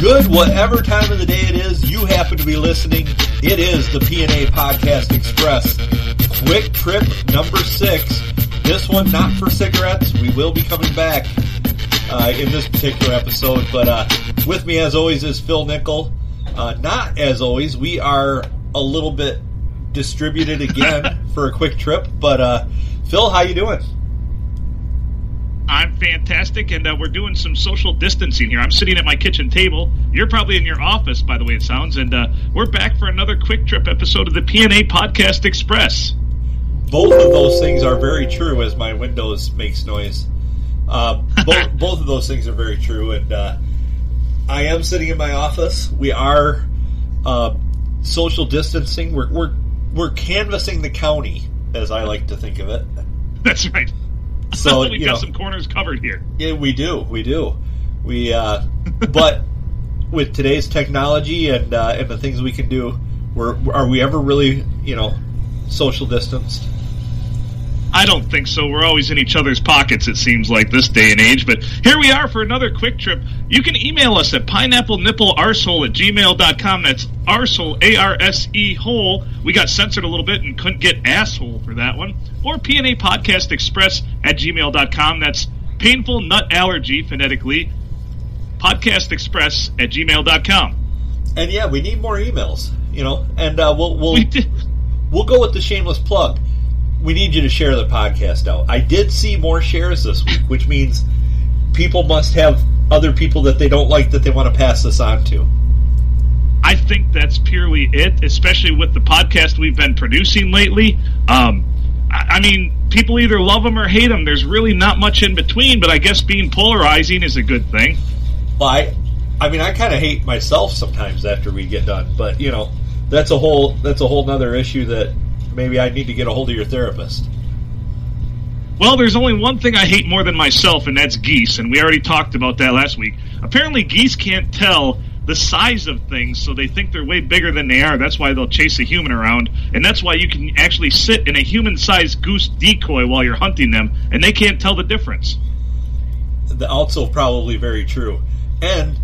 Good, whatever time of the day it is you happen to be listening, it is the P&A Podcast Express. Quick trip number 6. This one not for cigarettes. We will be coming back in this particular episode. But with me, as always, is Phil Nickel. Not as always. We are a little bit distributed again for a quick trip. But Phil, how you doing? I'm fantastic, and we're doing some social distancing here. I'm sitting at my kitchen table. You're probably in your office, by the way it sounds, and we're back for another quick trip episode of the P&A Podcast Express. Both of those things are very true, as my Windows makes noise. Both of those things are very true, and I am sitting in my office. We are social distancing. We're canvassing the county, as I like to think of it. That's right. So we've got some corners covered here. Yeah, we do. But with today's technology and the things we can do, are we ever really, social distanced? I don't think so. We're always in each other's pockets, it seems like, this day and age. But here we are for another quick trip. You can email us at pineapplenipplearsehole@gmail.com. That's arsehole, A-R-S-E, hole. We got censored a little bit and couldn't get asshole for that one. Or P&A Podcast Express @gmail.com. That's painful nut allergy, phonetically, podcastexpress@gmail.com. And yeah, we need more emails, and we'll go with the shameless plug. We need you to share the podcast out. I did see more shares this week, which means people must have other people that they don't like that they want to pass this on to. I think that's purely it, especially with the podcast we've been producing lately. I mean, people either love them or hate them. There's really not much in between, but I guess being polarizing is a good thing. Well, I mean, I kind of hate myself sometimes after we get done, but, that's a whole nother issue that maybe I need to get a hold of your therapist. Well, there's only one thing I hate more than myself, and that's geese, and we already talked about that last week. Apparently, geese can't tell the size of things, so they think they're way bigger than they are. That's why they'll chase a human around, and that's why you can actually sit in a human-sized goose decoy while you're hunting them, and they can't tell the difference. Also probably very true. And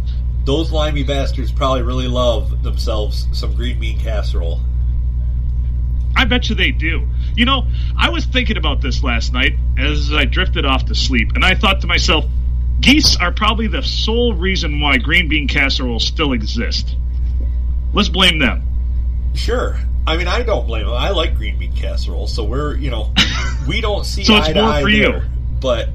those limey bastards probably really love themselves some green bean casserole. I bet you they do. I was thinking about this last night as I drifted off to sleep, and I thought to myself, geese are probably the sole reason why green bean casserole still exist. Let's blame them. Sure. I mean, I don't blame them. I like green bean casserole, so we're, we don't see so eye to eye you. there. But,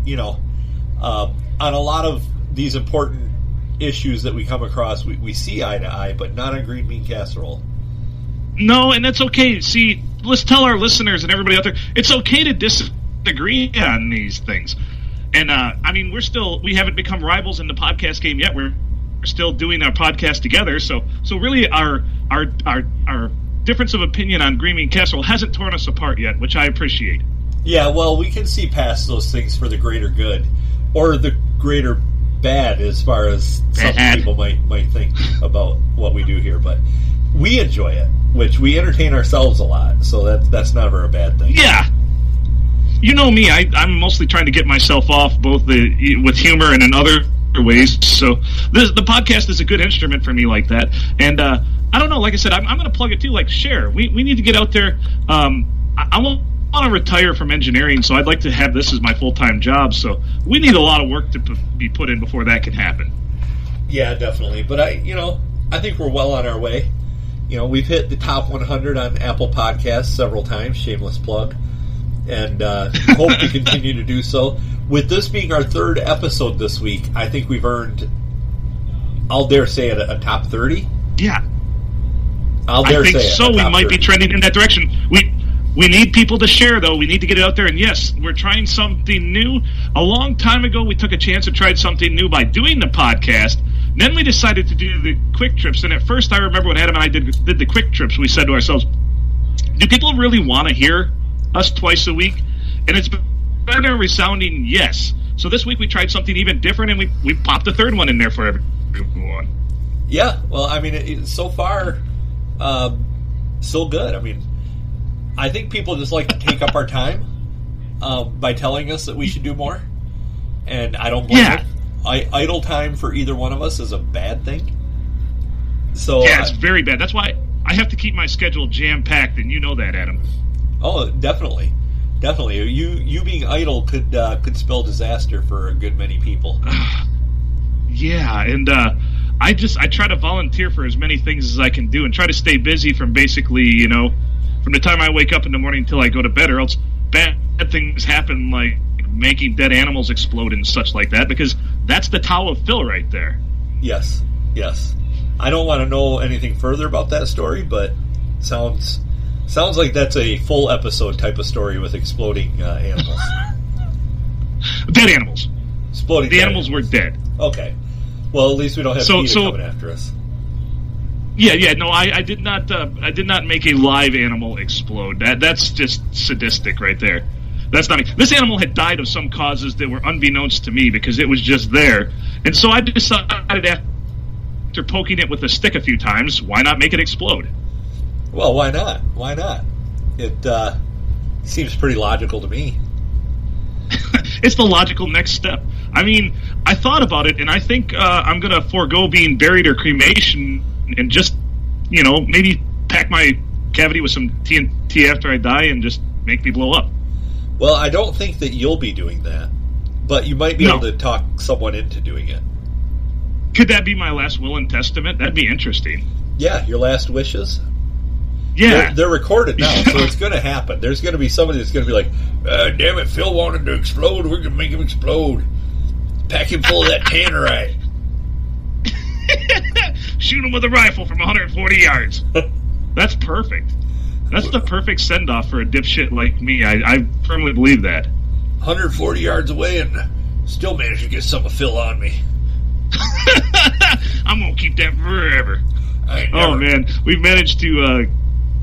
on a lot of these important issues that we come across, we see eye to eye, but not on green bean casserole. No, and that's okay. See, let's tell our listeners and everybody out there, it's okay to disagree on these things. And, I mean, we haven't become rivals in the podcast game yet. We're still doing our podcast together. So really our difference of opinion on green bean casserole hasn't torn us apart yet, which I appreciate. Yeah, well, we can see past those things for the greater good, or the greater bad, as far as some people might think about what we do here. But we enjoy it, which we entertain ourselves a lot, so that's never a bad thing. Yeah. You know me, I'm mostly trying to get myself off both with humor and in other ways, so the podcast is a good instrument for me like that. And I don't know, like I said, I'm going to plug it too, like share. We need to get out there. I want to retire from engineering, so I'd like to have this as my full-time job, so we need a lot of work to be put in before that can happen. Yeah, definitely. But I think we're well on our way. We've hit the top 100 on Apple Podcasts several times, shameless plug, and hope to continue to do so. With this being our third episode this week, I think we've earned, I'll dare say it, a top 30? Yeah. I think so. We might be trending in that direction. We need people to share, though. We need to get it out there. And yes, we're trying something new. A long time ago, we took a chance and tried something new by doing the podcast. Then we decided to do the quick trips. And at first, I remember when Adam and I did the quick trips, we said to ourselves, do people really want to hear us twice a week? And it's been a resounding yes. So this week we tried something even different, and we popped a third one in there for everyone. Yeah, well, I mean, so far, so good. I mean, I think people just like to take up our time by telling us that we should do more, and I don't blame them. Idle time for either one of us is a bad thing. So yeah, it's very bad. That's why I have to keep my schedule jam-packed, and you know that, Adam. Oh, definitely. You being idle could spell disaster for a good many people. Yeah, and I try to volunteer for as many things as I can do and try to stay busy from basically, from the time I wake up in the morning until I go to bed, or else bad things happen like making dead animals explode and such like that, because that's the Tao of Phil right there. Yes. I don't want to know anything further about that story, but sounds like that's a full episode type of story with exploding animals. Dead animals. Exploding. The animals were dead. Okay. Well, at least we don't have PETA coming after us. Yeah. No, I did not. I did not make a live animal explode. That's just sadistic right there. That's not me. This animal had died of some causes that were unbeknownst to me because it was just there, and so I decided after poking it with a stick a few times, why not make it explode? Well, why not? It seems pretty logical to me. It's the logical next step. I mean, I thought about it, and I think I'm going to forego being buried or cremation and just, maybe pack my cavity with some TNT after I die and just make me blow up. Well, I don't think that you'll be doing that, but you might be able to talk someone into doing it. Could that be my last will and testament? That'd be interesting. Yeah, your last wishes. Yeah. They're recorded now, so it's going to happen. There's going to be somebody that's going to be like, damn it, Phil wanted to explode. We're going to make him explode. Pack him full of that tannerite. Shoot him with a rifle from 140 yards. That's perfect. That's the perfect send-off for a dipshit like me. I firmly believe that. 140 yards away and still managed to get some of Phil on me. I'm going to keep that forever. Oh, man. We've managed to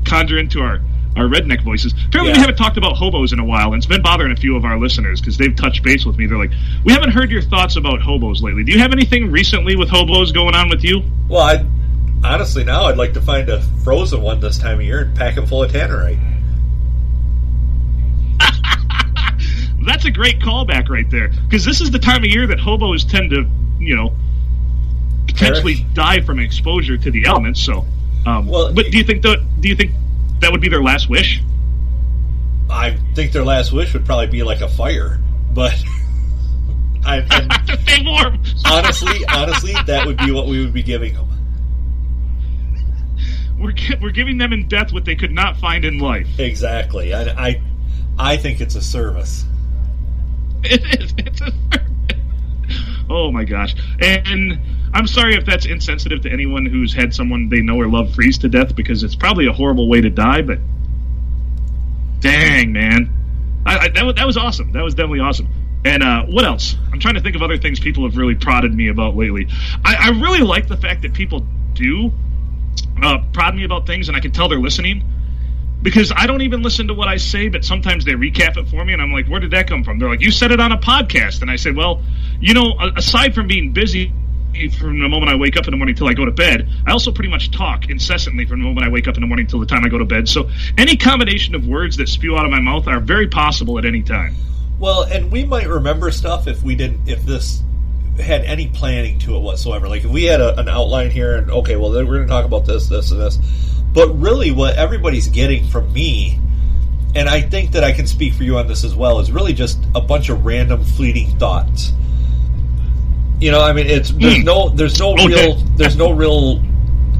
conjure into our redneck voices. Apparently we haven't talked about hobos in a while, and it's been bothering a few of our listeners because they've touched base with me. They're like, we haven't heard your thoughts about hobos lately. Do you have anything recently with hobos going on with you? Well, honestly, now I'd like to find a frozen one this time of year and pack him full of tannerite. That's a great callback right there, because this is the time of year that hobos tend to, potentially die from exposure to the elements. So, but do you think that would be their last wish? I think their last wish would probably be like a fire, but stay warm. honestly, that would be what we would be giving them. We're giving them in death what they could not find in life. Exactly. I think it's a service. It is. It's a service. Oh my gosh. And I'm sorry if that's insensitive to anyone who's had someone they know or love freeze to death, because it's probably a horrible way to die, but dang, man. That was awesome. That was definitely awesome. And what else? I'm trying to think of other things people have really prodded me about lately. I really like the fact that people do prod me about things, and I can tell they're listening, because I don't even listen to what I say, but sometimes they recap it for me, and I'm like, where did that come from? They're like, you said it on a podcast. And I said, well, aside from being busy from the moment I wake up in the morning till I go to bed, I also pretty much talk incessantly from the moment I wake up in the morning till the time I go to bed. So any combination of words that spew out of my mouth are very possible at any time. Well, and we might remember stuff if this had any planning to it whatsoever. Like if we had an outline here and, okay, well, we're going to talk about this, this, and this. But really what everybody's getting from me, and I think that I can speak for you on this as well, is really just a bunch of random fleeting thoughts. I mean, there's no real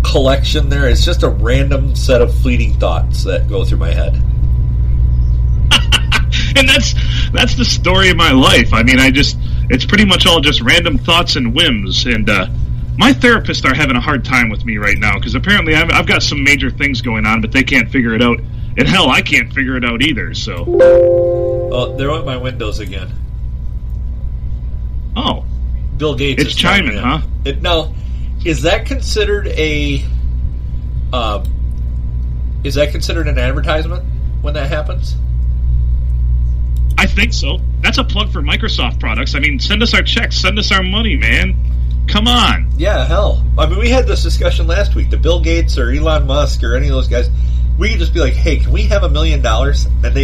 collection there. It's just a random set of fleeting thoughts that go through my head. And that's the story of my life. I mean, it's pretty much all just random thoughts and whims. And my therapists are having a hard time with me right now, because apparently I've got some major things going on, but they can't figure it out. And hell, I can't figure it out either. So, oh, there went my windows again. Oh, Bill Gates. It's chiming, huh? Now, is that considered an advertisement when that happens? I think so. That's a plug for Microsoft products. I mean, send us our checks, send us our money, man. Come on. Yeah, hell. I mean, we had this discussion last week. The Bill Gates or Elon Musk or any of those guys, we could just be like, hey, can we have $1 million? And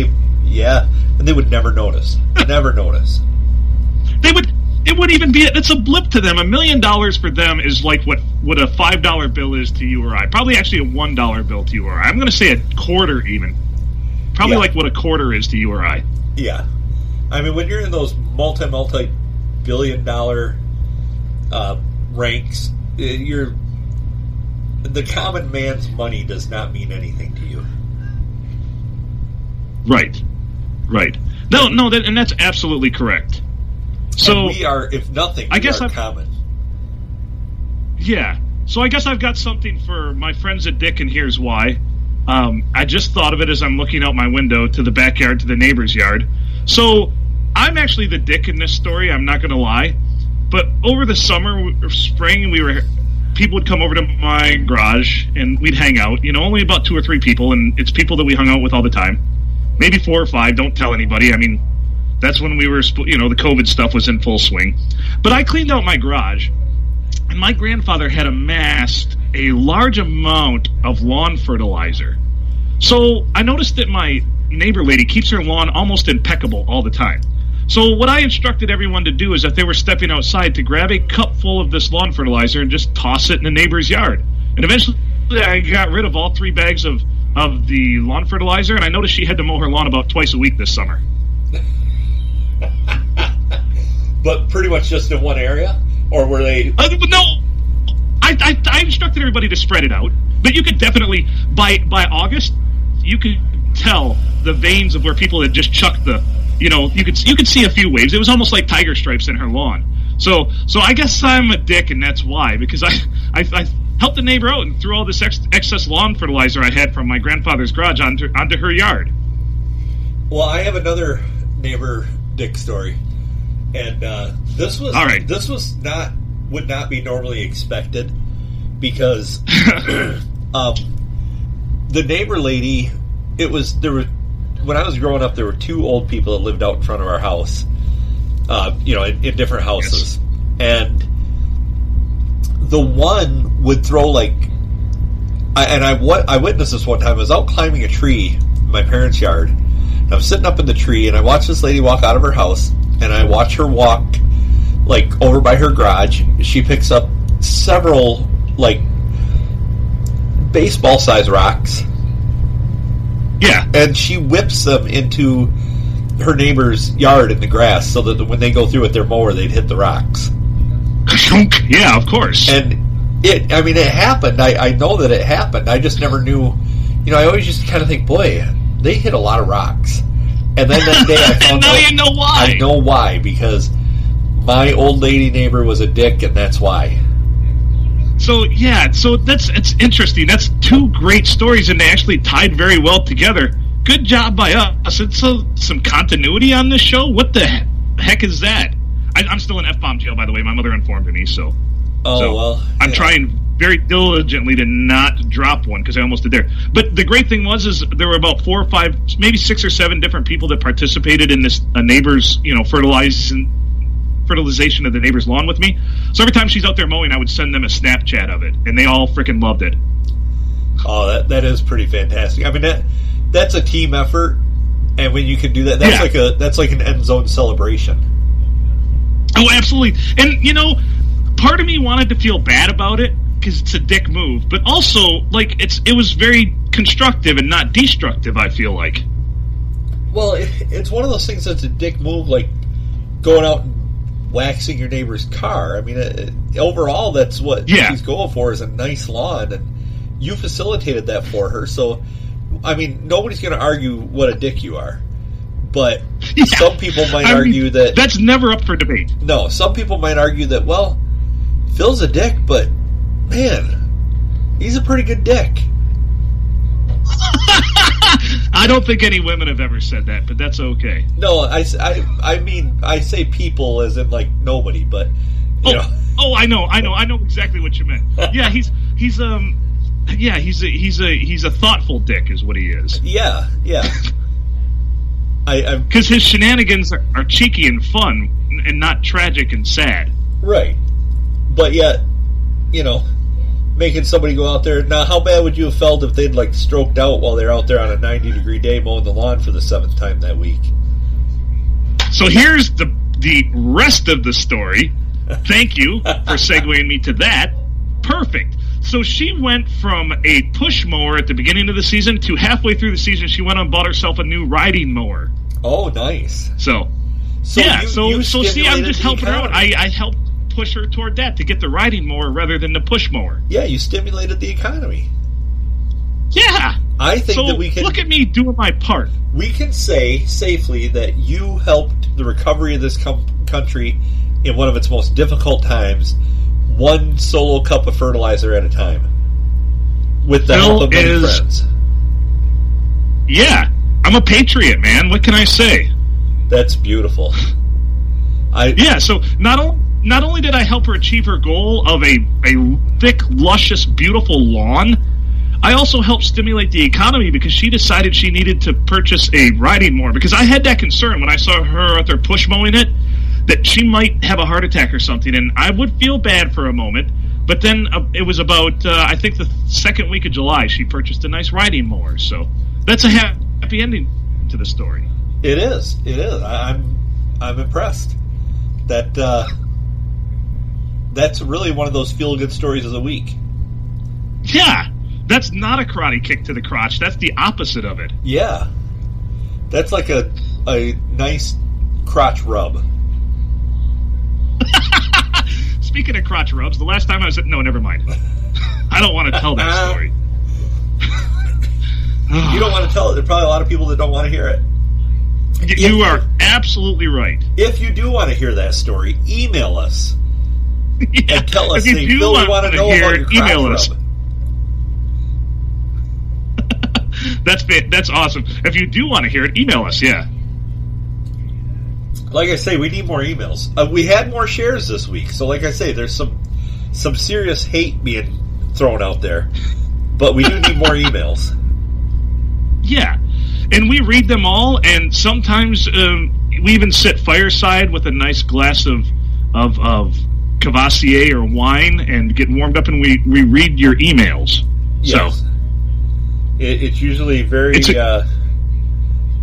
they would never notice. Never notice. They would it wouldn't even be. It's a blip to them. $1 million for them is like what a $5 bill is to you or I. Probably actually a $1 bill to you or I. I'm going to say a quarter even. Probably like what a quarter is to you or I. Yeah. I mean, when you're in those multi-billion-dollar ranks, the common man's money does not mean anything to you. Right. No, and that's absolutely correct. So and we are, if nothing, we are common. Yeah. So I guess I've got something for my friends at Dick, and here's why. I just thought of it as I'm looking out my window to the backyard, to the neighbor's yard. So I'm actually the Dick in this story, I'm not going to lie. But over the summer or spring, people would come over to my garage, and we'd hang out. Only about 2 or 3 people, and it's people that we hung out with all the time. Maybe 4 or 5, don't tell anybody. I mean, that's when we were, the COVID stuff was in full swing. But I cleaned out my garage, and my grandfather had amassed a large amount of lawn fertilizer. So I noticed that my neighbor lady keeps her lawn almost impeccable all the time. So what I instructed everyone to do is if they were stepping outside to grab a cup full of this lawn fertilizer and just toss it in the neighbor's yard. And eventually I got rid of all 3 bags of the lawn fertilizer, and I noticed she had to mow her lawn about twice a week this summer. But pretty much just in one area? Or were they... No! I instructed everybody to spread it out. But you could definitely, by August, you could tell the veins of where people had just chucked the... you could see a few waves. It was almost like tiger stripes in her lawn. So I guess I'm a dick, and that's why. Because I helped the neighbor out and threw all this excess lawn fertilizer I had from my grandfather's garage onto her yard. Well, I have another neighbor dick story, and this was all right. This would not be normally expected because the neighbor lady. When I was growing up, there were 2 old people that lived out in front of our house. In different houses, yes. And the one would throw I witnessed this one time. I was out climbing a tree in my parents' yard. And I was sitting up in the tree, and I watched this lady walk out of her house, and I watch her walk over by her garage. She picks up several baseball-sized rocks. Yeah, and she whips them into her neighbor's yard in the grass, so that when they go through with their mower, they'd hit the rocks. Yeah, of course. And it happened. I know that it happened. I just never knew. I always just kind of think, boy, they hit a lot of rocks. And then that day I found out. You know why? I know why, because my old lady neighbor was a dick, and that's why. So it's interesting. That's 2 great stories, and they actually tied very well together. Good job by us. It's some continuity on this show. What the heck is that? I'm still in F-bomb jail, by the way. My mother informed me, so. Well. I'm trying very diligently to not drop one because I almost did there. But the great thing is there were about 4 or 5, maybe 6 or 7 different people that participated in this neighbor's, fertilization of the neighbor's lawn with me. So every time she's out there mowing, I would send them a Snapchat of it, and they all freaking loved it. Oh, that is pretty fantastic. I mean, that's a team effort, and when you can do that, that's like an end zone celebration. Oh, absolutely. And part of me wanted to feel bad about it because it's a dick move, but also it was very constructive and not destructive. I feel like. Well, it's one of those things that's a dick move, like going out and waxing your neighbor's car. I mean, overall, that's what she's going for, is a nice lawn, and you facilitated that for her. So, I mean, nobody's going to argue what a dick you are. But some people might argue that... That's never up for debate. No, some people might argue that, well, Phil's a dick, but, man, he's a pretty good dick. I don't think any women have ever said that, but that's okay. No, I mean, I say people as in, nobody, but, you know. Oh, I know exactly what you meant. Yeah, he's a thoughtful dick is what he is. Yeah. Because his shenanigans are cheeky and fun and not tragic and sad. Right. But yet, making somebody go out there. Now, how bad would you have felt if they'd stroked out while they're out there on a 90-degree day mowing the lawn for the 7th time that week? So here's the the rest of the story, thank you for segueing me to that. Perfect. So she went from a push mower at the beginning of the season to halfway through the season, she went and bought herself a new riding mower. Oh, nice. So see, I'm just helping her out. I helped push her toward that to get the riding mower rather than the push mower. Yeah, you stimulated the economy. Yeah. I think that we can... look at me doing my part. We can say safely that you helped the recovery of this country in one of its most difficult times, one solo cup of fertilizer at a time, with the help of many friends. Yeah, I'm a patriot, man. What can I say? That's beautiful. So not only did I help her achieve her goal of a thick, luscious, beautiful lawn, I also helped stimulate the economy because she decided she needed to purchase a riding mower. Because I had that concern when I saw her out there push mowing it, that she might have a heart attack or something, and I would feel bad for a moment. But then it was about, I think, the second week of July, she purchased a nice riding mower. So that's a happy ending to the story. It is. It is. I'm impressed. That's really one of those feel-good stories of the week. Yeah. That's not a karate kick to the crotch. That's the opposite of it. Yeah. That's like a nice crotch rub. Speaking of crotch rubs, the last time I was at... No, never mind. I don't want to tell that story. You don't want to tell it. There are probably a lot of people that don't want to hear it. You are absolutely right. If you do want to hear that story, email us. Yeah, and tell us, if you do want to know about your crotch email rub. us. That's awesome. If you do want to hear it, email us, yeah. Like I say, we need more emails. We had more shares this week, so like I say, there's some serious hate being thrown out there. But we do need more emails. Yeah, and we read them all, and sometimes we even sit fireside with a nice glass of Cavassier or wine and get warmed up, and we read your emails. Yes. So it's usually very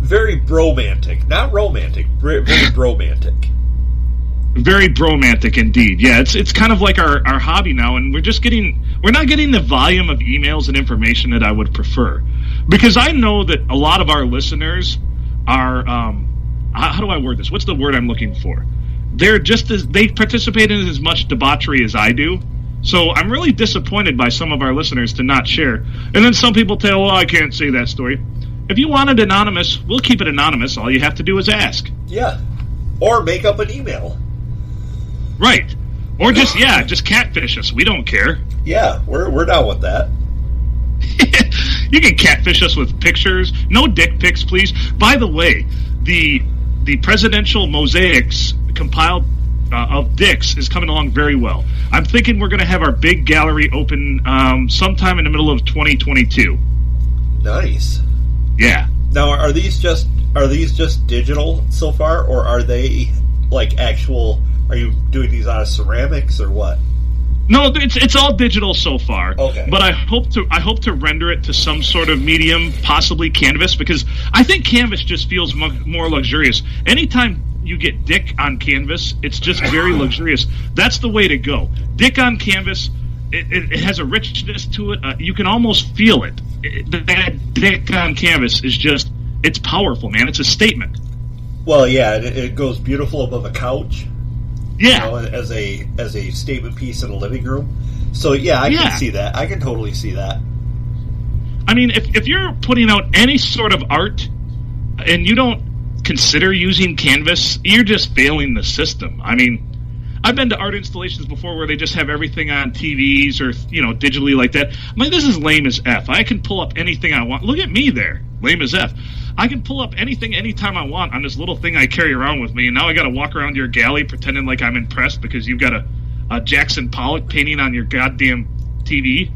very bromantic. Not romantic, very bromantic. Very bromantic indeed. Yeah, it's kind of like our hobby now, and we're not getting the volume of emails and information that I would prefer. Because I know that a lot of our listeners are, how do I word this? What's the word I'm looking for? They participate in as much debauchery as I do. So I'm really disappointed by some of our listeners to not share. And then some people tell, well, I can't say that story. If you want it anonymous, we'll keep it anonymous. All you have to do is ask. Yeah. Or make up an email. Right. Or just catfish us. We don't care. Yeah, we're down with that. You can catfish us with pictures. No dick pics, please. By the way, the presidential mosaics compiled of dicks is coming along very well. I'm thinking we're going to have our big gallery open sometime in the middle of 2022. Nice. Yeah. Now, are these just digital so far, or are they like actual? Are you doing these out of ceramics or what? No, it's all digital so far. Okay. But I hope to render it to some sort of medium, possibly canvas, because I think canvas just feels more luxurious. Anytime you get dick on canvas, it's just very luxurious. That's the way to go. Dick on canvas, it has a richness to it. You can almost feel it. That dick on canvas is just, it's powerful, man. It's a statement. Well, yeah, it goes beautiful above a couch. Yeah, you know, as a statement piece in a living room. So yeah, I can see that. I can totally see that. I mean, if you're putting out any sort of art and you don't consider using canvas, you're just failing the system. I mean, I've been to art installations before where they just have everything on TVs or digitally like that. I'm like, this is lame as F. I can pull up anything I want. Look at me there, lame as F. I can pull up anything anytime I want on this little thing I carry around with me, and now I got to walk around your galley pretending like I'm impressed because you've got a Jackson Pollock painting on your goddamn TV.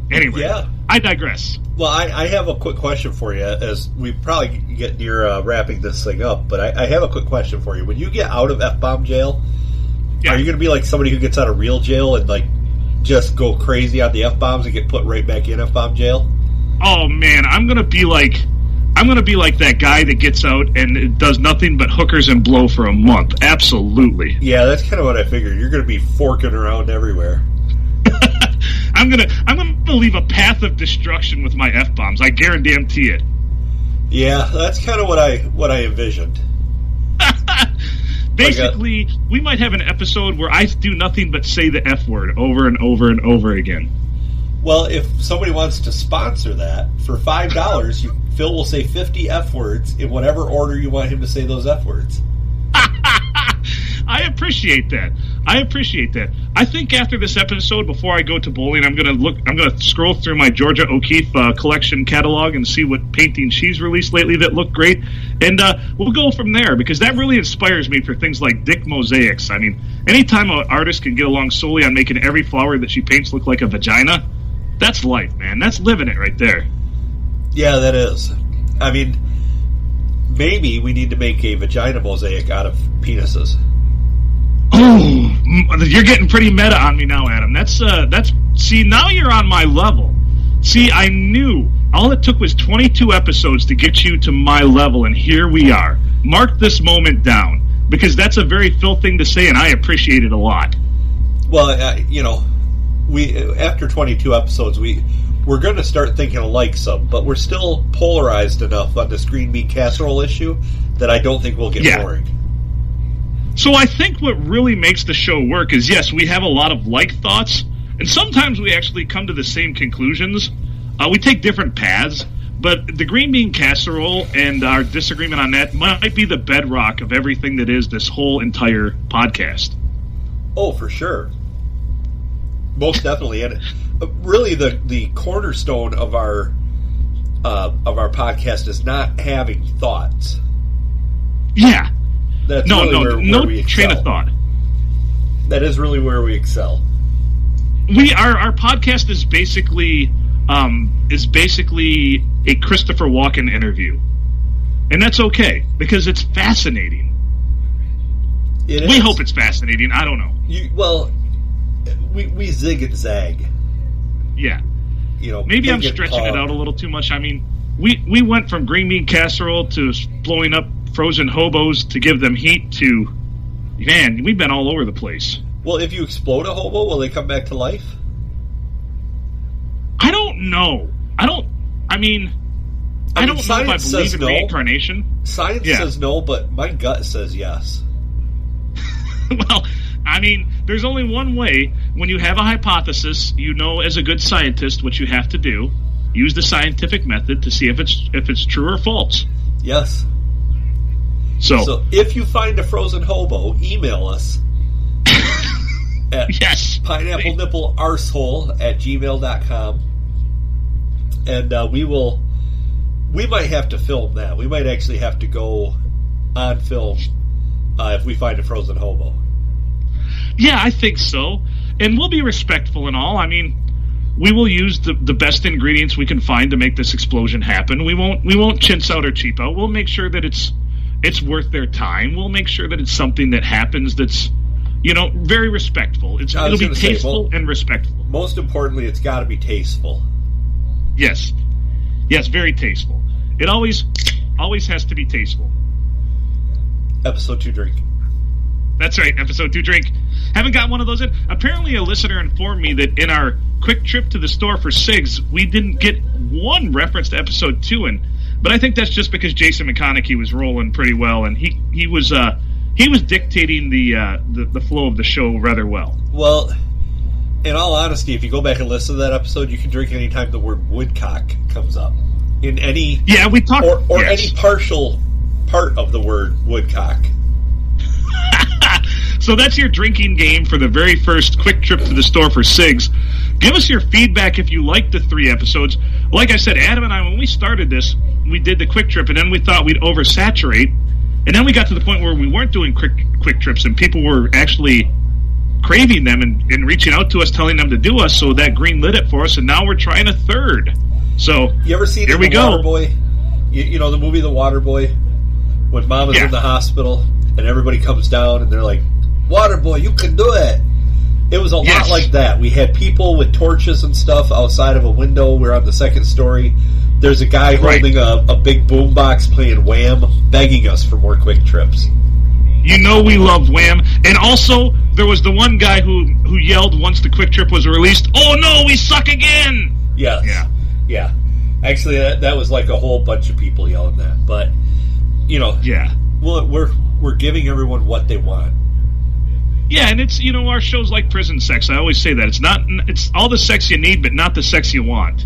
Anyway, yeah. I digress. Well, I have a quick question for you as we probably get near wrapping this thing up, but I have a quick question for you. When you get out of F-bomb jail, are you going to be like somebody who gets out of real jail and like just go crazy on the F-bombs and get put right back in F-bomb jail? Oh, man, I'm going to be like I'm going to be like that guy that gets out and does nothing but hookers and blow for a month. Absolutely. Yeah, that's kind of what I figured. You're going to be forking around everywhere. I'm gonna leave a path of destruction with my F-bombs. I guarantee it. Yeah, that's kind of what I envisioned. Basically, we might have an episode where I do nothing but say the F word over and over and over again. Well, if somebody wants to sponsor that, for $5, Phil will say 50 F words in whatever order you want him to say those F words. I appreciate that. I think after this episode, before I go to bowling, I'm gonna scroll through my Georgia O'Keeffe collection catalog and see what paintings she's released lately that look great, and we'll go from there, because that really inspires me for things like Dick mosaics. I mean, anytime an artist can get along solely on making every flower that she paints look like a vagina, that's life, man. That's living it right there. Yeah, that is. I mean, maybe we need to make a vagina mosaic out of penises. Oh, you're getting pretty meta on me now, Adam. That's see, now you're on my level. See, I knew all it took was 22 episodes to get you to my level, and here we are. Mark this moment down, because that's a very Phil thing to say, and I appreciate it a lot. Well, we after 22 episodes, we're going to start thinking alike some, but we're still polarized enough on this green bean casserole issue that I don't think we'll get boring. So I think what really makes the show work is, yes, we have a lot of like thoughts, and sometimes we actually come to the same conclusions. We take different paths, but the green bean casserole and our disagreement on that might be the bedrock of everything that is this whole entire podcast. Oh, for sure. Most definitely. And really the cornerstone of our podcast is not having thoughts. Yeah. That's no we train of thought. That is really where we excel. Our podcast is basically a Christopher Walken interview, and that's okay because it's fascinating. We hope it's fascinating. I don't know. We zig and zag. Yeah. Maybe I'm stretching it out a little too much. I mean, we went from green bean casserole to blowing up frozen hobos to give them heat to, man, we've been all over the place. Well, if you explode a hobo, will they come back to life? I don't know. I don't know if I believe in reincarnation. Science says no, but my gut says yes. Well, I mean, there's only one way. When you have a hypothesis, as a good scientist what you have to do. Use the scientific method to see if it's true or false. Yes. So if you find a frozen hobo, email us at pineapplenipplearsehole@gmail.com, and we might have to film that. We might actually have to go on film if we find a frozen hobo. Yeah, I think so. And we'll be respectful and all. I mean, we will use the best ingredients we can find to make this explosion happen. We won't chintz out or cheap out. We'll make sure that it's worth their time. We'll make sure that it's something that happens that's, very respectful. It'll be tasteful and respectful. Most importantly, it's got to be tasteful. Yes, very tasteful. It always has to be tasteful. Episode 2 drink. That's right, episode 2 drink. Haven't got one of those in. Apparently a listener informed me that in our quick trip to the store for cigs, we didn't get one reference to episode 2 in. But I think that's just because Jason McConaughey was rolling pretty well, and he was dictating the flow of the show rather well. Well, in all honesty, if you go back and listen to that episode, you can drink anytime the word woodcock comes up. In any we talked or any partial part of the word woodcock. So that's your drinking game for the very first quick trip to the store for cigs. Give us your feedback if you liked the 3 episodes. Like I said, Adam and I, when we started this, we did the quick trip, and then we thought we'd oversaturate. And then we got to the point where we weren't doing quick trips, and people were actually craving them and reaching out to us, telling them to do us, so that green lit it for us, and now we're trying a 3rd. So you ever seen here we go. Waterboy? You know the movie The Waterboy? When Mom is in the hospital, and everybody comes down, and they're like, Waterboy, you can do it. It was a lot like that. We had people with torches and stuff outside of a window. We're on the 2nd story. there's a guy holding a big boombox playing Wham, begging us for more Quick Trips. You know we love Wham. And also, there was the one guy who yelled once the Quick Trip was released, "Oh no, we suck again!" Yes. Yeah. Actually, that was like a whole bunch of people yelling that. But, yeah. Well, we're giving everyone what they want. Yeah, and it's, our show's like prison sex. I always say that. It's all the sex you need, but not the sex you want.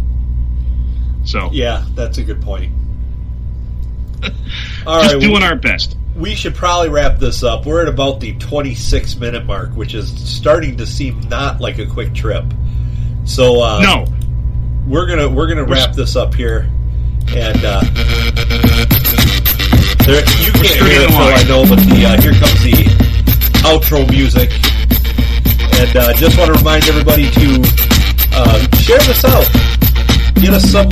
So. Yeah, that's a good point. All Just right, doing our best. We should probably wrap this up. We're at about the 26-minute mark, which is starting to seem not like a quick trip. So no, we're gonna wrap this up here, and you can't hear it, Phil, I know, but here comes the outro music, and just want to remind everybody to share this out. Get us some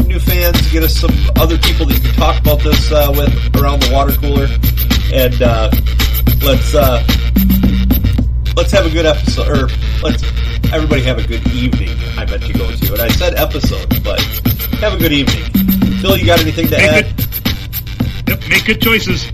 new fans. Get us some other people that you can talk about this with around the water cooler, and let's have a good episode. Or let's everybody have a good evening. I meant to go to, and I said episode, but have a good evening. Phil, you got anything to add? Yep, make good choices.